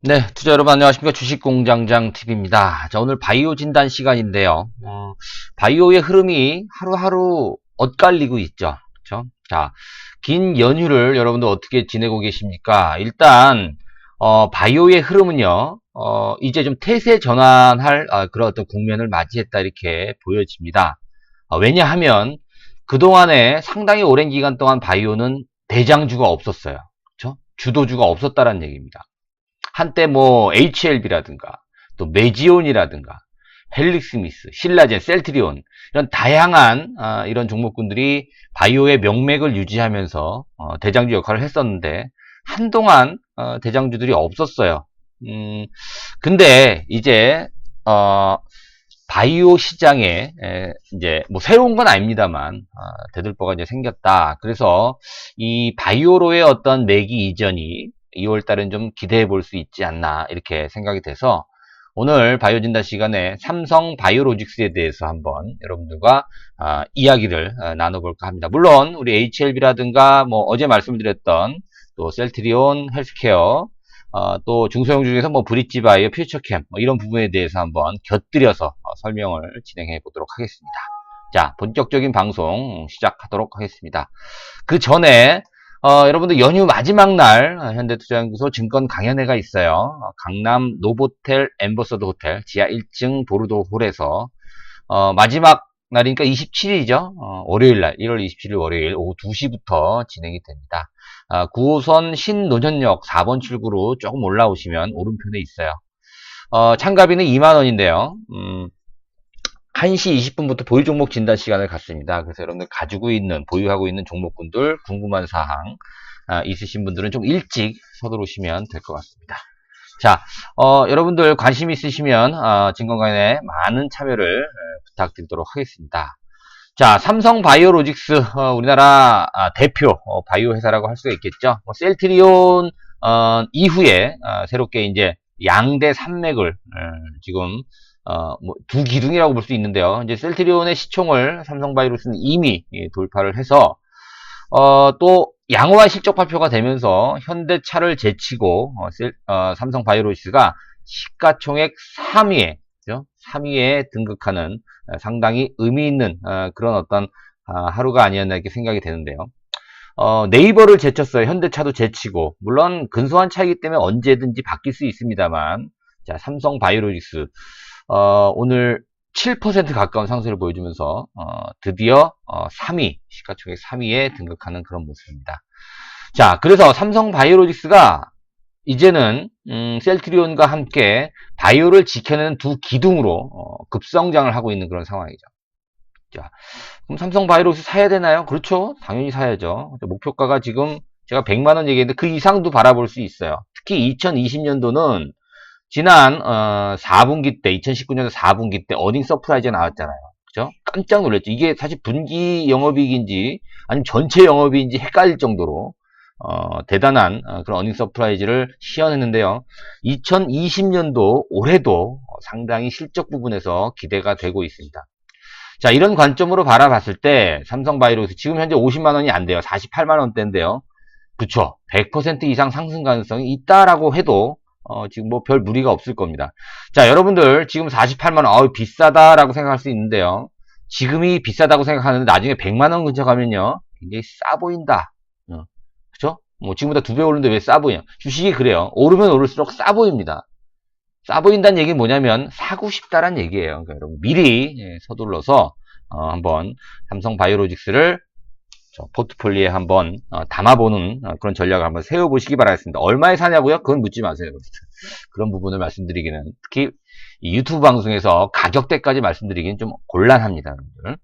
네, 투자 여러분 안녕하십니까. 주식공장장TV입니다. 자, 오늘 바이오 진단 시간인데요. 바이오의 흐름이 하루하루 엇갈리고 있죠. 그렇죠? 자, 긴 연휴를 여러분들 어떻게 지내고 계십니까? 일단 바이오의 흐름은요. 이제 좀 태세 전환할 그런 어떤 국면을 맞이했다 이렇게 보여집니다. 왜냐하면 그동안에 상당히 오랜 기간 동안 바이오는 대장주가 없었어요. 그렇죠? 주도주가 없었다라는 얘기입니다. 한때 뭐 HLB라든가 또 메지온이라든가 헬릭스미스, 신라젠, 셀트리온 이런 다양한 이런 종목군들이 바이오의 명맥을 유지하면서 대장주 역할을 했었는데 한동안 대장주들이 없었어요. 근데 이제 바이오 시장에 이제 뭐 새로운 건 아닙니다만 대들보가 이제 생겼다. 그래서 이 바이오로의 어떤 매기 이전이 2월 달은 좀 기대해 볼 수 있지 않나 이렇게 생각이 돼서 오늘 바이오 진단 시간에 삼성 바이오로직스에 대해서 한번 여러분들과 이야기를 나눠볼까 합니다. 물론 우리 HLB라든가 뭐 어제 말씀드렸던 또 셀트리온, 헬스케어 또 중소형 중에서 뭐 브릿지바이오, 퓨처캠 뭐 이런 부분에 대해서 한번 곁들여서 설명을 진행해 보도록 하겠습니다. 자, 본격적인 방송 시작하도록 하겠습니다. 그 전에 여러분들 연휴 마지막 날 현대투자연구소 증권 강연회가 있어요. 강남 노보텔 엠버서더 호텔 지하 1층 보르도 홀에서 마지막 날이니까 27일이죠. 월요일 날 1월 27일 월요일 오후 2시부터 진행이 됩니다. 9호선 신논현역 4번 출구로 조금 올라오시면 오른편에 있어요. 참가비는 2만원인데요. 1시 20분부터 보유 종목 진단 시간을 갖습니다. 그래서 여러분들 보유하고 있는 종목군들 궁금한 사항 있으신 분들은 좀 일찍 서두르시면 될 것 같습니다. 자, 여러분들 관심 있으시면 증권강연에 많은 참여를 부탁드리도록 하겠습니다. 자, 삼성 바이오로직스 우리나라 대표 바이오 회사라고 할 수가 있겠죠. 셀트리온 이후에 새롭게 이제 양대 산맥을 지금 뭐 두 기둥이라고 볼 수 있는데요. 이제 셀트리온의 시총을 삼성바이오로직스는 이미 돌파를 해서 또 양호한 실적 발표가 되면서 현대차를 제치고 삼성바이오로직스가 시가총액 3위에 3위에 등극하는 상당히 의미 있는 그런 어떤 하루가 아니었나 이렇게 생각이 되는데요. 네이버를 제쳤어요. 현대차도 제치고 물론 근소한 차이기 때문에 언제든지 바뀔 수 있습니다만 자, 삼성바이오로직스 오늘 7% 가까운 상승을 보여주면서 드디어 3위, 시가총액 3위에 등극하는 그런 모습입니다. 자, 그래서 삼성바이오로직스가 이제는 셀트리온과 함께 바이오를 지켜내는 두 기둥으로 급성장을 하고 있는 그런 상황이죠. 자, 그럼 삼성바이오로직스 사야 되나요? 그렇죠. 당연히 사야죠. 목표가가 지금 제가 100만원 얘기했는데 그 이상도 바라볼 수 있어요. 특히 2020년도는 지난 4분기 때 2019년도 4분기 때 어닝 서프라이즈가 나왔잖아요. 그죠? 깜짝 놀랐죠. 이게 사실 분기 영업이익인지 아니면 전체 영업이익인지 헷갈릴 정도로 대단한 그런 어닝 서프라이즈를 시연했는데요. 2020년도 올해도 상당히 실적 부분에서 기대가 되고 있습니다. 자, 이런 관점으로 바라봤을 때 삼성바이오로직스 지금 현재 50만원이 안 돼요. 48만원대인데요. 그쵸. 100% 이상 상승 가능성이 있다라고 해도 지금 뭐 별 무리가 없을 겁니다. 자, 여러분들 지금 48만원 비싸다라고 생각할 수 있는데요. 지금이 비싸다고 생각하는데 나중에 100만원 근처 가면요. 굉장히 싸 보인다. 그쵸? 뭐 지금보다 2배 오르는데 왜 싸 보이냐. 주식이 그래요. 오르면 오를수록 싸 보입니다. 싸 보인다는 얘기는 뭐냐면 사고 싶다라는 얘기예요. 그러니까 여러분 미리 서둘러서 한번 삼성바이오로직스를 포트폴리오에 한번 담아보는 그런 전략을 한번 세워보시기 바라겠습니다. 얼마에 사냐고요? 그건 묻지 마세요. 그런 부분을 말씀드리기는 특히 이 유튜브 방송에서 가격대까지 말씀드리기는 좀 곤란합니다. 여러분들.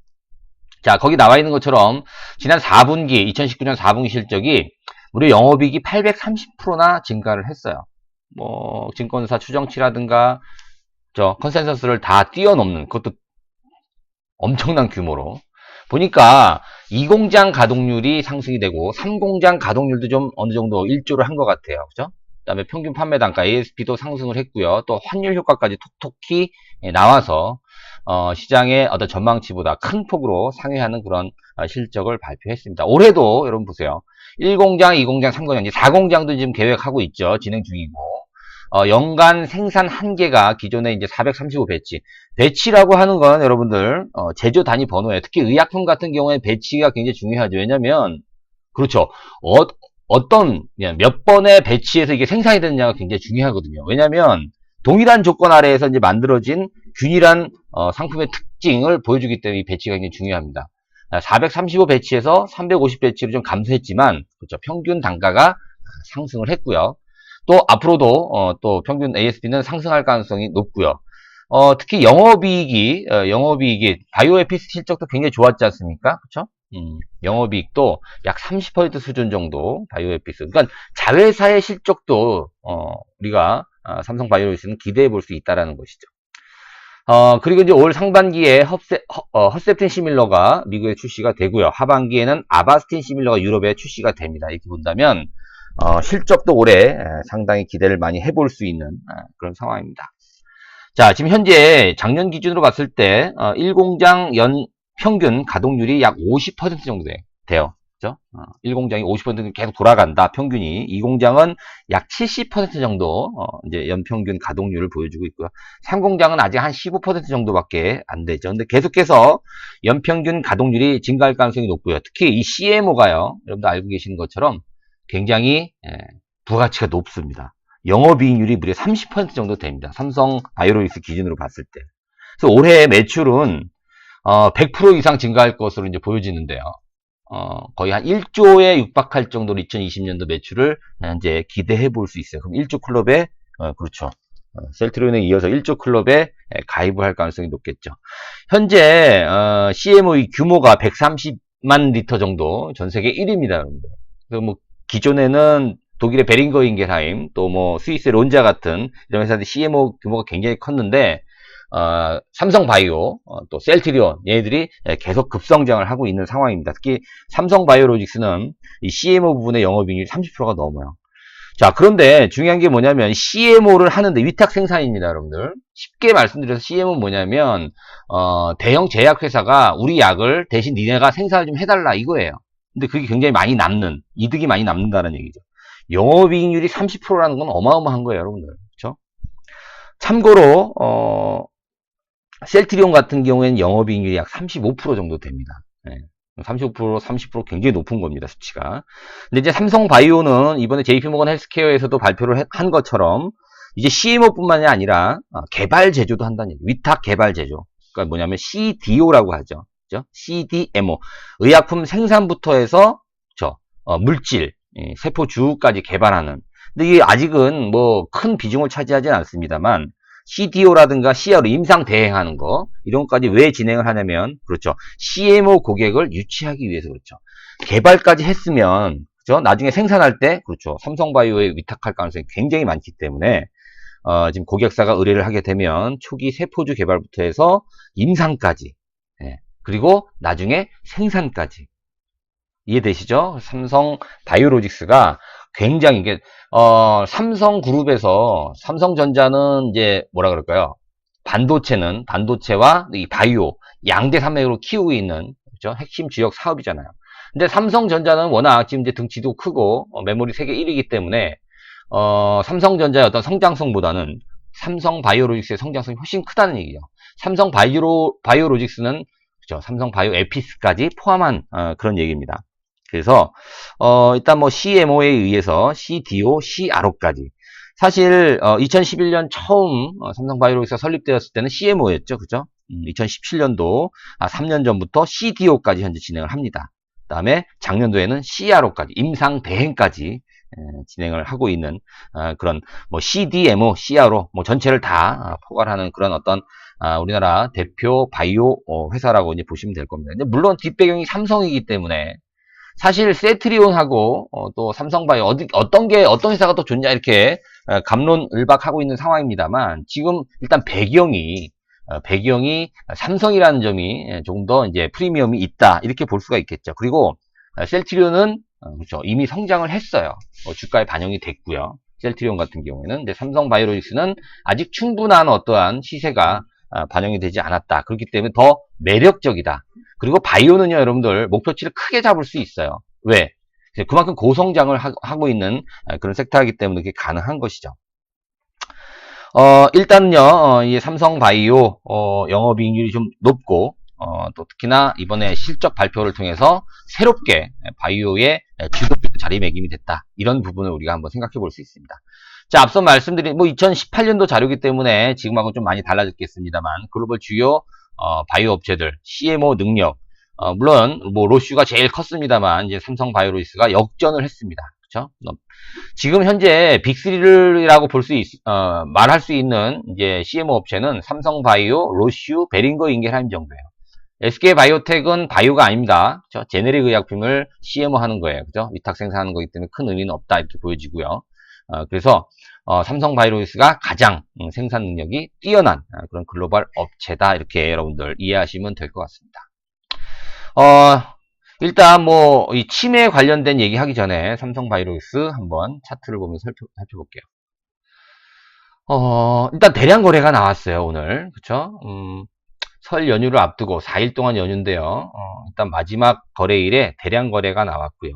자, 거기 나와 있는 것처럼 지난 4분기 2019년 4분기 실적이 무려 영업이익이 830%나 증가를 했어요. 뭐 증권사 추정치라든가 컨센서스를 다 뛰어넘는 그것도 엄청난 규모로 보니까 2공장 가동률이 상승이 되고 3공장 가동률도 좀 어느 정도 일조를 한 것 같아요. 그죠? 그 다음에 평균 판매 단가 ASP도 상승을 했고요. 또 환율 효과까지 톡톡히 나와서 시장의 어떤 전망치보다 큰 폭으로 상회하는 그런 실적을 발표했습니다. 올해도 여러분 보세요. 1공장, 2공장, 3공장, 이제 4공장도 지금 계획하고 있죠. 진행 중이고. 연간 생산 한계가 기존에 이제 435배치. 배치라고 하는 건 여러분들, 제조 단위 번호예요. 특히 의약품 같은 경우에 배치가 굉장히 중요하죠. 왜냐면, 그렇죠. 어떤, 몇 번의 배치에서 이게 생산이 되느냐가 굉장히 중요하거든요. 왜냐면, 동일한 조건 아래에서 이제 만들어진 균일한, 상품의 특징을 보여주기 때문에 이 배치가 굉장히 중요합니다. 435 배치에서 350 배치로 좀 감소했지만, 그렇죠. 평균 단가가 상승을 했고요. 또 앞으로도 또 평균 ASP는 상승할 가능성이 높고요. 특히 영업이익이 바이오에피스 실적도 굉장히 좋았지 않습니까? 그렇죠? 영업이익도 약 30% 수준 정도 바이오에피스. 그러니까 자회사의 실적도 우리가 삼성 바이오로직스는 기대해 볼 수 있다라는 것이죠. 그리고 이제 올 상반기에 헛셉틴 시밀러가 미국에 출시가 되고요. 하반기에는 아바스틴 시밀러가 유럽에 출시가 됩니다. 이렇게 본다면 실적도 올해 상당히 기대를 많이 해볼 수 있는 그런 상황입니다. 자, 지금 현재 작년 기준으로 봤을 때 1공장 연 평균 가동률이 약 50% 정도 돼요. 그죠? 1공장이 50% 계속 돌아간다. 평균이. 2공장은 약 70% 정도 이제 연평균 가동률을 보여주고 있고요. 3공장은 아직 한 15% 정도밖에 안 되죠. 근데 계속해서 연평균 가동률이 증가할 가능성이 높고요. 특히 이 CMO가요. 여러분들 알고 계시는 것처럼 굉장히 부가치가 높습니다. 영업이익률이 무려 30% 정도 됩니다. 삼성 바이오로직스 기준으로 봤을 때. 그래서 올해 매출은 100% 이상 증가할 것으로 이제 보여지는데요. 거의 한 1조에 육박할 정도로 2020년도 매출을 이제 기대해 볼 수 있어요. 그럼 1조 클럽에 그렇죠. 셀트리온에 이어서 1조 클럽에 가입을 할 가능성이 높겠죠. 현재 CMO의 규모가 130만 리터 정도 전 세계 1위입니다, 여러분들. 그래서 뭐 기존에는 독일의 베링거 인겔하임, 또 뭐 스위스의 론자 같은 이런 회사들 CMO 규모가 굉장히 컸는데 삼성바이오, 또 셀트리온 얘네들이 계속 급성장을 하고 있는 상황입니다. 특히 삼성바이오로직스는 이 CMO 부분의 영업이익률이 30%가 넘어요. 자, 그런데 중요한 게 뭐냐면 CMO를 하는데 위탁 생산입니다, 여러분들. 쉽게 말씀드려서 CMO는 뭐냐면 대형 제약회사가 우리 약을 대신 니네가 생산을 좀 해달라 이거예요. 근데 그게 굉장히 많이 남는, 이득이 많이 남는다는 얘기죠. 영업이익률이 30%라는 건 어마어마한 거예요, 여러분들. 그렇죠? 참고로 셀트리온 같은 경우에는 영업이익률이 약 35% 정도 됩니다. 35%, 30% 굉장히 높은 겁니다, 수치가. 근데 이제 삼성바이오는 이번에 JP모건 헬스케어에서도 발표를 한 것처럼 이제 CMO뿐만이 아니라 개발 제조도 한다는 얘기. 위탁 개발 제조. 그러니까 뭐냐면 CDO라고 하죠. 그죠? CDMO. 의약품 생산부터 해서 물질, 세포주까지 개발하는. 근데 이게 아직은 뭐 큰 비중을 차지하지는 않습니다만 CDO라든가 CRO 임상 대행하는 거 이런 것까지 왜 진행을 하냐면 그렇죠. CMO 고객을 유치하기 위해서 그렇죠. 개발까지 했으면 그렇죠. 나중에 생산할 때 그렇죠. 삼성바이오에 위탁할 가능성이 굉장히 많기 때문에 지금 고객사가 의뢰를 하게 되면 초기 세포주 개발부터 해서 임상까지 그리고 나중에 생산까지 이해되시죠? 삼성 바이오로직스가 굉장히 이게 삼성그룹에서 삼성전자는 이제 뭐라 그럴까요? 반도체와 이 바이오 양대 산맥으로 키우고 있는 그렇죠? 핵심 주력 사업이잖아요. 근데 삼성전자는 워낙 지금 이제 등치도 크고 메모리 세계 1위이기 때문에 삼성전자의 어떤 성장성보다는 삼성 바이오로직스의 성장성이 훨씬 크다는 얘기죠. 삼성 바이오로직스는 그렇죠? 삼성 바이오 에피스까지 포함한 그런 얘기입니다. 그래서 일단 뭐 CMO에 의해서 CDO, CRO까지 사실 2011년 처음 삼성바이오로직스가 설립되었을 때는 CMO였죠, 그죠? 2017년도 3년 전부터 CDO까지 현재 진행을 합니다. 그다음에 작년도에는 CRO까지 임상 대행까지 진행을 하고 있는 그런 뭐 CDMO, CRO 뭐 전체를 다 포괄하는 그런 어떤 우리나라 대표 바이오 회사라고 이제 보시면 될 겁니다. 근데 물론 뒷배경이 삼성이기 때문에 사실 셀트리온하고 또 삼성바이오 어떤 회사가 더 좋냐 이렇게 갑론을박하고 있는 상황입니다만 지금 일단 배경이 삼성이라는 점이 조금 더 이제 프리미엄이 있다 이렇게 볼 수가 있겠죠. 그리고 셀트리온은 그렇죠. 이미 성장을 했어요. 주가에 반영이 됐고요. 셀트리온 같은 경우에는 근데 삼성바이오로직스는 아직 충분한 어떠한 시세가 반영이 되지 않았다. 그렇기 때문에 더 매력적이다. 그리고 바이오는요, 여러분들 목표치를 크게 잡을 수 있어요. 왜? 그만큼 고성장을 하고 있는 그런 섹터이기 때문에 그게 가능한 것이죠. 일단은요, 이 삼성바이오, 영업이익률이 좀 높고, 또 특히나 이번에 실적 발표를 통해서 새롭게 바이오의 주도주도 자리매김이 됐다. 이런 부분을 우리가 한번 생각해 볼 수 있습니다. 자, 앞서 말씀드린, 2018년도 자료이기 때문에 지금하고 좀 많이 달라졌겠습니다만, 글로벌 주요, 바이오 업체들, CMO 능력, 물론, 로슈가 제일 컸습니다만, 이제 삼성바이오로이스가 역전을 했습니다. 그쵸? 지금 현재 빅3라고 말할 수 있는 이제 CMO 업체는 삼성바이오, 로슈, 베링거 인겔하임 정도예요. SK바이오텍은 바이오가 아닙니다. 그렇죠? 제네릭 의약품을 CMO 하는 거예요. 그죠? 위탁 생산하는 거기 때문에 큰 의미는 없다. 이렇게 보여지고요. 그래서, 삼성바이오로이스가 가장 생산 능력이 뛰어난 그런 글로벌 업체다. 이렇게 여러분들 이해하시면 될 것 같습니다. 일단 이 치매 관련된 얘기 하기 전에 삼성바이오로이스 한번 차트를 보면서 살펴볼게요. 일단 대량 거래가 나왔어요, 오늘. 그쵸? 설 연휴를 앞두고 4일 동안 연휴인데요. 일단 마지막 거래일에 대량 거래가 나왔고요.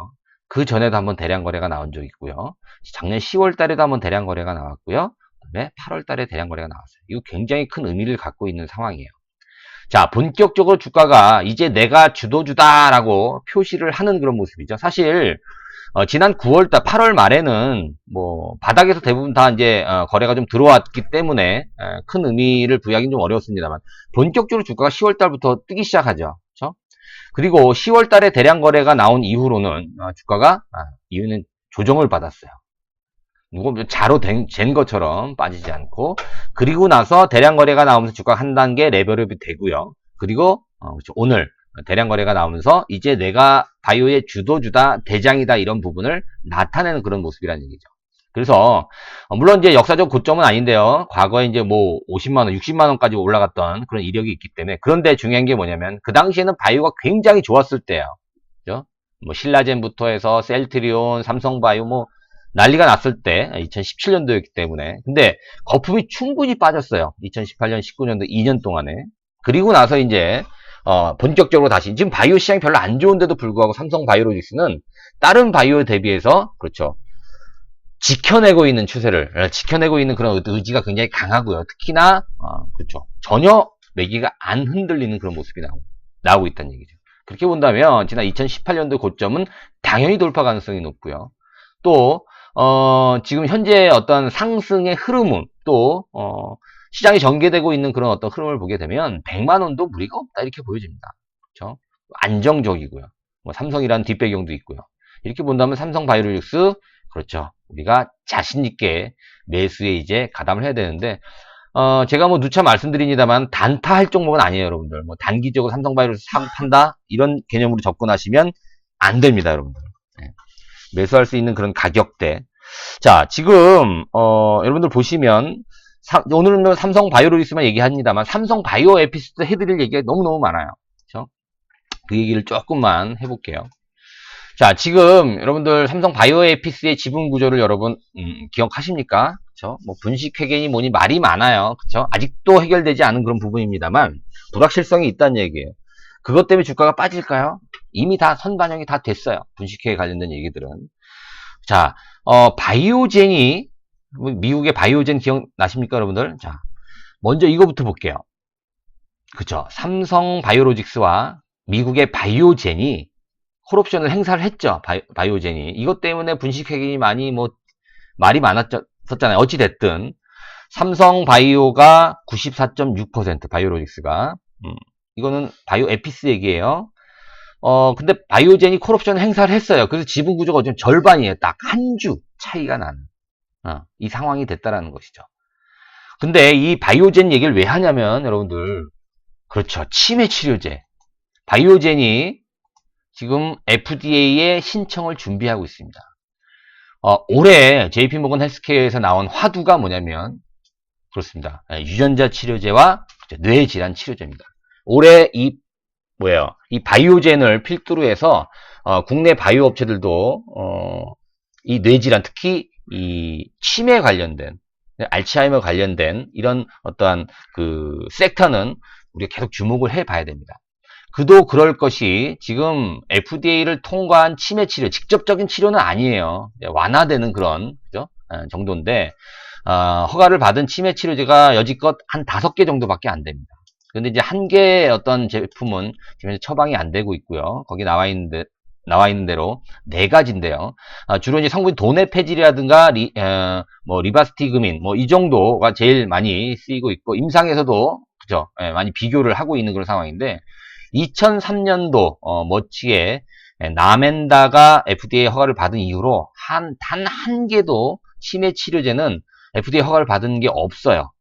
그 전에도 한번 대량 거래가 나온 적이 있고요. 작년 10월 달에도 한번 대량 거래가 나왔고요. 그다음에 8월 달에 대량 거래가 나왔어요. 이거 굉장히 큰 의미를 갖고 있는 상황이에요. 자, 본격적으로 주가가 이제 내가 주도주다라고 표시를 하는 그런 모습이죠. 사실 지난 9월달, 8월 말에는 바닥에서 대부분 다 이제 거래가 좀 들어왔기 때문에 큰 의미를 부여하기는 좀 어려웠습니다만 본격적으로 주가가 10월달부터 뜨기 시작하죠. 그렇죠? 그리고 10월달에 대량 거래가 나온 이후로는 주가가 이유는 조정을 받았어요. 자로 잰 것처럼 빠지지 않고, 그리고 나서 대량 거래가 나오면서 주가가 한 단계 레벨업이 되고요. 그리고 그렇죠. 오늘 대량 거래가 나오면서 이제 내가 바이오의 주도주다, 대장이다 이런 부분을 나타내는 그런 모습이라는 얘기죠. 그래서 물론 이제 역사적 고점은 아닌데요. 과거에 이제 50만 원, 60만 원까지 올라갔던 그런 이력이 있기 때문에, 그런데 중요한 게 뭐냐면 그 당시에는 바이오가 굉장히 좋았을 때예요. 그죠? 신라젠부터 해서 셀트리온, 삼성바이오 난리가 났을 때 2017년도였기 때문에. 근데 거품이 충분히 빠졌어요. 2018년, 19년도 2년 동안에. 그리고 나서 이제 본격적으로 다시, 지금 바이오 시장이 별로 안 좋은데도 불구하고 삼성바이오로직스는 다른 바이오 대비해서 그렇죠, 지켜내고 있는 추세를, 지켜내고 있는 그런 의지가 굉장히 강하고요. 특히나 그렇죠, 전혀 매기가 안 흔들리는 그런 모습이 나오고 있다는 얘기죠. 그렇게 본다면 지난 2018년도 고점은 당연히 돌파 가능성이 높고요. 또 지금 현재 어떤 상승의 흐름은 또 시장이 전개되고 있는 그런 어떤 흐름을 보게 되면 100만 원도 무리가 없다 이렇게 보여집니다. 그렇죠? 안정적이고요. 삼성이라는 뒷배경도 있고요. 이렇게 본다면 삼성바이오로직스, 그렇죠, 우리가 자신 있게 매수에 이제 가담을 해야 되는데, 제가 누차 말씀드립니다만 단타할 종목은 아니에요, 여러분들. 단기적으로 삼성바이오로직스 판다 이런 개념으로 접근하시면 안 됩니다, 여러분들. 네. 매수할 수 있는 그런 가격대. 자, 지금 여러분들 보시면 오늘은 삼성바이오로직스만 얘기합니다만 삼성바이오 에피소드 해드릴 얘기가 너무너무 많아요. 그렇죠? 그 얘기를 조금만 해볼게요. 자, 지금 여러분들 삼성바이오 에피스의 지분 구조를 여러분 기억하십니까? 그렇죠? 분식회계니 뭐니 말이 많아요. 그렇죠? 아직도 해결되지 않은 그런 부분입니다만 불확실성이 있다는 얘기예요. 그것 때문에 주가가 빠질까요? 이미 다 선반영이 다 됐어요. 분식회계 관련된 얘기들은. 자, 바이오젠이, 미국의 바이오젠 기억나십니까, 여러분들? 자, 먼저 이거부터 볼게요. 그쵸. 삼성바이오로직스와 미국의 바이오젠이 콜옵션을 행사를 했죠. 바이오젠이. 이것 때문에 분식회계이 많이 말이 많았었잖아요. 어찌됐든. 삼성바이오가 94.6%, 바이오로직스가. 이거는 바이오 에피스 얘기예요. 근데 바이오젠이 콜옵션을 행사를 했어요. 그래서 지분 구조가 지금 절반이에요. 딱 한 주 차이가 나는 이 상황이 됐다라는 것이죠. 근데 이 바이오젠 얘기를 왜 하냐면 여러분들, 그렇죠, 치매 치료제 바이오젠이 지금 FDA에 신청을 준비하고 있습니다. 올해 JP모건 헬스케어에서 나온 화두가 뭐냐면 그렇습니다. 유전자 치료제와 뇌질환 치료제입니다. 올해 이 바이오젠을 필두로 해서 국내 바이오 업체들도 이 뇌질환, 특히 이 치매 관련된, 알츠하이머 관련된 이런 어떠한 그 섹터는 우리가 계속 주목을 해봐야 됩니다. 그도 그럴 것이 지금 FDA를 통과한 치매 치료, 직접적인 치료는 아니에요. 완화되는 그런, 그죠? 정도인데, 허가를 받은 치매 치료제가 여지껏 한 5개 정도밖에 안 됩니다. 근데 이제 한 개의 어떤 제품은 지금 처방이 안 되고 있고요. 거기 나와 있는 대로 4가지인데요. 주로 이제 성분 도네페질이라든가 리바스티그민 뭐 이 정도가 제일 많이 쓰이고 있고 임상에서도 그죠? 예, 많이 비교를 하고 있는 그런 상황인데 2003년도 멋지게 나멘다가 FDA 허가를 받은 이후로 단 한 개도 치매 치료제는 FDA 허가를 받은 게 없어요.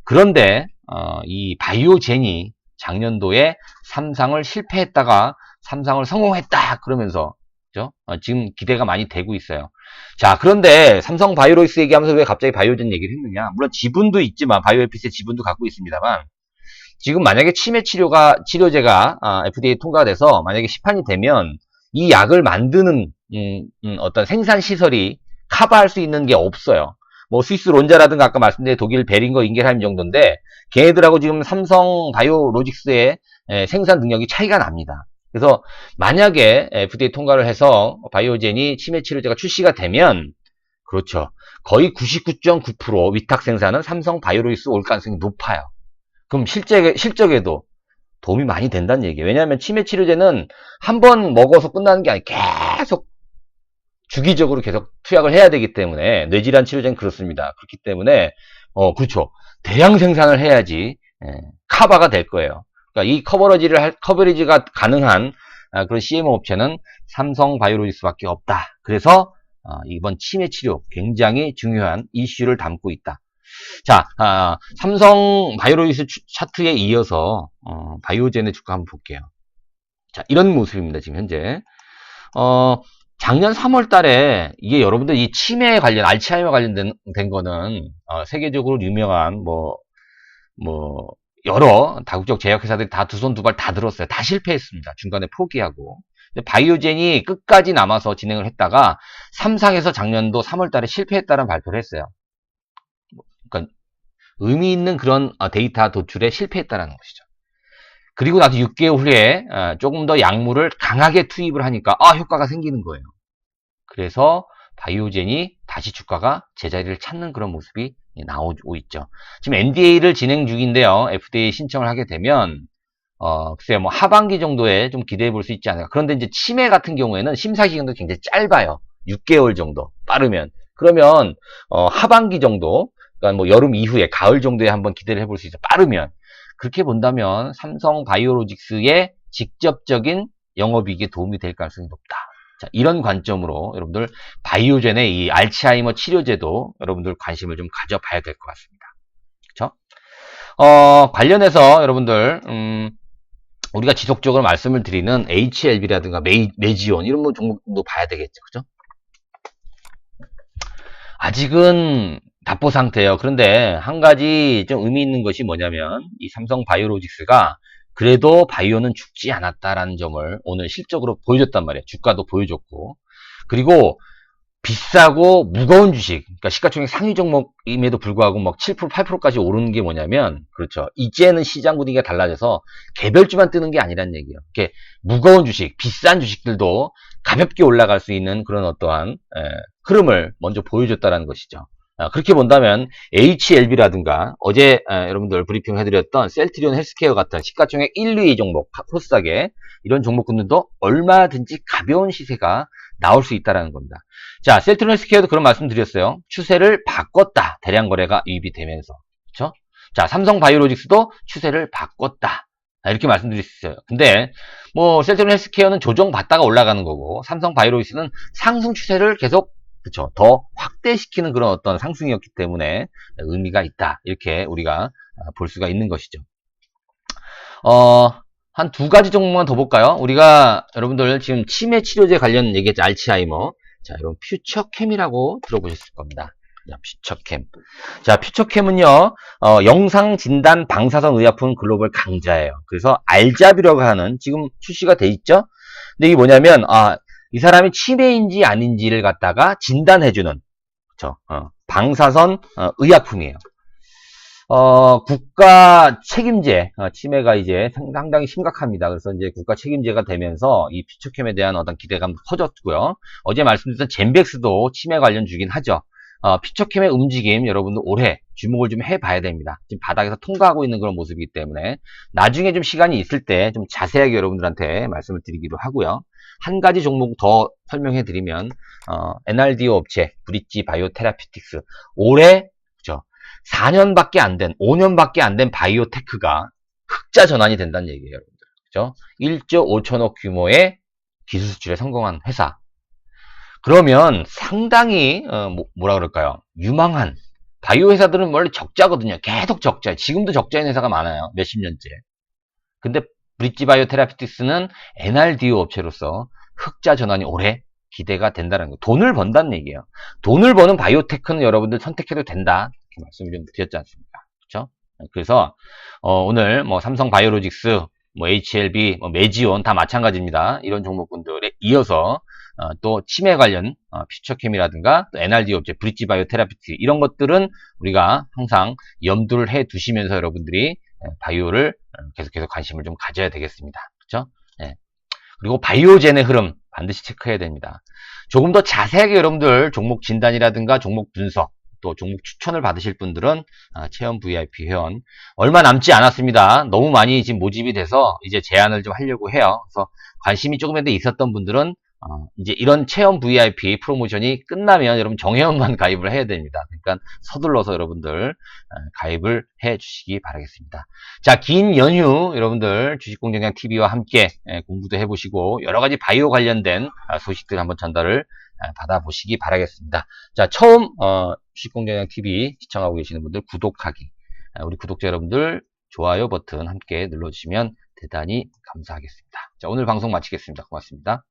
그런데 이 바이오젠이 작년도에 3상을 실패했다가 3상을 성공했다 그러면서 그죠? 지금 기대가 많이 되고 있어요. 자, 그런데 삼성 바이오로이스 얘기하면서 왜 갑자기 바이오젠 얘기를 했느냐? 물론 지분도 있지만 바이오에피스의 지분도 갖고 있습니다만 지금 만약에 치매 치료제가 FDA 통과가 돼서 만약에 시판이 되면 이 약을 만드는 어떤 생산 시설이 커버할 수 있는 게 없어요. 뭐 스위스 론자라든가 아까 말씀드린 독일 베링거 인겔하임 정도인데 걔네들하고 지금 삼성 바이오로직스의 생산 능력이 차이가 납니다. 그래서 만약에 FDA 통과를 해서 바이오젠이 치매 치료제가 출시가 되면 그렇죠. 거의 99.9% 위탁 생산은 삼성 바이오로직스 올 가능성이 높아요. 그럼 실적에도 도움이 많이 된다는 얘기예요. 왜냐하면 치매 치료제는 한 번 먹어서 끝나는 게 아니고 계속 주기적으로 계속 투약을 해야 되기 때문에 뇌질환 치료제는 그렇습니다. 그렇기 때문에 그렇죠. 대량 생산을 해야지 커버가 될 거예요. 그러니까 이 커버리지가 가능한 그런 CMO 업체는 삼성 바이오로직스밖에 없다. 그래서 이번 치매 치료 굉장히 중요한 이슈를 담고 있다. 자, 삼성 바이오로직스 차트에 이어서 바이오젠의 주가 한번 볼게요. 자, 이런 모습입니다. 지금 현재 작년 3월 달에 이게 여러분들 이 치매 관련 알츠하이머 관련된 거는 세계적으로 유명한 여러 다국적 제약회사들이 다 두 손 두 발 다 들었어요. 다 실패했습니다. 중간에 포기하고. 바이오젠이 끝까지 남아서 진행을 했다가 3상에서 작년도 3월 달에 실패했다는 발표를 했어요. 그러니까 의미 있는 그런 데이터 도출에 실패했다는 것이죠. 그리고 나서 6개월 후에 조금 더 약물을 강하게 투입을 하니까 효과가 생기는 거예요. 그래서 바이오젠이 다시 주가가 제자리를 찾는 그런 모습이 나오고 있죠. 지금 NDA를 진행 중인데요. FDA 신청을 하게 되면 글쎄요, 뭐 하반기 정도에 좀 기대해 볼 수 있지 않을까. 그런데 이제 치매 같은 경우에는 심사 기간도 굉장히 짧아요. 6개월 정도 빠르면. 그러면 하반기 정도, 그러니까 뭐 여름 이후에 가을 정도에 한번 기대를 해볼 수 있어요. 빠르면. 그렇게 본다면 삼성 바이오로직스의 직접적인 영업이익에 도움이 될 가능성이 높다. 자, 이런 관점으로 여러분들 바이오젠의 이 알츠하이머 치료제도 여러분들 관심을 좀 가져봐야 될 것 같습니다. 그렇죠? 관련해서 여러분들 우리가 지속적으로 말씀을 드리는 HLB라든가 메지온 이런 뭐 종목도 봐야 되겠죠. 그죠? 아직은 답보 상태예요. 그런데 한 가지 좀 의미 있는 것이 뭐냐면 이 삼성 바이오로직스가 그래도 바이오는 죽지 않았다라는 점을 오늘 실적으로 보여줬단 말이에요. 주가도 보여줬고. 그리고 비싸고 무거운 주식, 그러니까 시가총액 상위 종목임에도 불구하고 막 7%, 8%까지 오르는 게 뭐냐면, 그렇죠. 이제는 시장 분위기가 달라져서 개별주만 뜨는 게 아니란 얘기예요. 이렇게 무거운 주식, 비싼 주식들도 가볍게 올라갈 수 있는 그런 어떠한 흐름을 먼저 보여줬다는 것이죠. 그렇게 본다면 HLB라든가 어제 여러분들 브리핑 해드렸던 셀트리온 헬스케어 같은 시가총액 1, 2위 종목, 코스닥에 이런 종목군들도 얼마든지 가벼운 시세가 나올 수 있다는 겁니다. 자, 셀트리온 헬스케어도 그런 말씀 드렸어요. 추세를 바꿨다. 대량 거래가 유입이 되면서. 그렇죠? 자, 삼성 바이오로직스도 추세를 바꿨다. 이렇게 말씀드릴 수 있어요. 근데 뭐 셀트리온 헬스케어는 조정받다가 올라가는 거고 삼성 바이오로직스는 상승 추세를 계속 그쵸. 더 확대시키는 그런 어떤 상승이었기 때문에 의미가 있다. 이렇게 우리가 볼 수가 있는 것이죠. 한 2가지 종목만 더 볼까요? 우리가 여러분들 지금 치매 치료제 관련 얘기했죠. 알츠하이머. 자, 여러분 퓨처캠이라고 들어보셨을 겁니다. 자, 퓨처캠. 자, 퓨처캠은요, 영상 진단 방사선 의약품 글로벌 강자예요. 그래서 알자비라고 하는 지금 출시가 돼 있죠. 근데 이게 뭐냐면 이 사람이 치매인지 아닌지를 갖다가 진단해주는, 그쵸, 방사선, 의약품이에요. 국가 책임제, 치매가 이제 상당히 심각합니다. 그래서 이제 국가 책임제가 되면서 이 퓨처캠에 대한 어떤 기대감도 커졌고요. 어제 말씀드렸던 젠백스도 치매 관련 주긴 하죠. 피처캠의 움직임 여러분들 올해 주목을 좀 해봐야 됩니다. 지금 바닥에서 통과하고 있는 그런 모습이기 때문에 나중에 좀 시간이 있을 때 좀 자세하게 여러분들한테 말씀을 드리기로 하고요. 한 가지 종목 더 설명해 드리면 NRDO 업체 브릿지 바이오 테라피틱스 올해 그죠? 4년밖에 안 된, 5년밖에 안 된 바이오테크가 흑자 전환이 된다는 얘기예요, 여러분들. 그죠? 1조 5천억 규모의 기술 수출에 성공한 회사. 그러면 상당히 뭐라 그럴까요? 유망한 바이오 회사들은 원래 적자거든요. 계속 적자. 지금도 적자인 회사가 많아요. 몇십 년째. 근데 브릿지 바이오 테라피틱스는 NRDO 업체로서 흑자 전환이 올해 기대가 된다는 거. 돈을 번다는 얘기예요. 돈을 버는 바이오테크는 여러분들 선택해도 된다. 이렇게 말씀을 좀 드렸지 않습니까? 그렇죠? 그래서 오늘 뭐 삼성 바이오로직스, 뭐 HLB, 뭐 메지온 다 마찬가지입니다. 이런 종목군들에 이어서 또 치매 관련 퓨처캠이라든가 또 NRD 업체 브릿지 바이오 테라피틱 이런 것들은 우리가 항상 염두를 해 두시면서 여러분들이 바이오를 계속해서 관심을 좀 가져야 되겠습니다. 그렇죠? 네. 그리고 바이오젠의 흐름 반드시 체크해야 됩니다. 조금 더 자세하게 여러분들 종목 진단이라든가 종목 분석 또 종목 추천을 받으실 분들은 체험 VIP 회원 얼마 남지 않았습니다. 너무 많이 지금 모집이 돼서 이제 제안을 좀 하려고 해요. 그래서 관심이 조금이라도 있었던 분들은 이제 이런 체험 VIP 프로모션이 끝나면 여러분 정회원만 가입을 해야 됩니다. 그러니까 서둘러서 여러분들 가입을 해 주시기 바라겠습니다. 자, 긴 연휴 여러분들 주식공정장 TV와 함께 공부도 해보시고 여러 가지 바이오 관련된 소식들 한번 전달을 받아보시기 바라겠습니다. 자, 처음 주식공정장 TV 시청하고 계시는 분들 구독하기, 우리 구독자 여러분들 좋아요 버튼 함께 눌러주시면 대단히 감사하겠습니다. 자, 오늘 방송 마치겠습니다. 고맙습니다.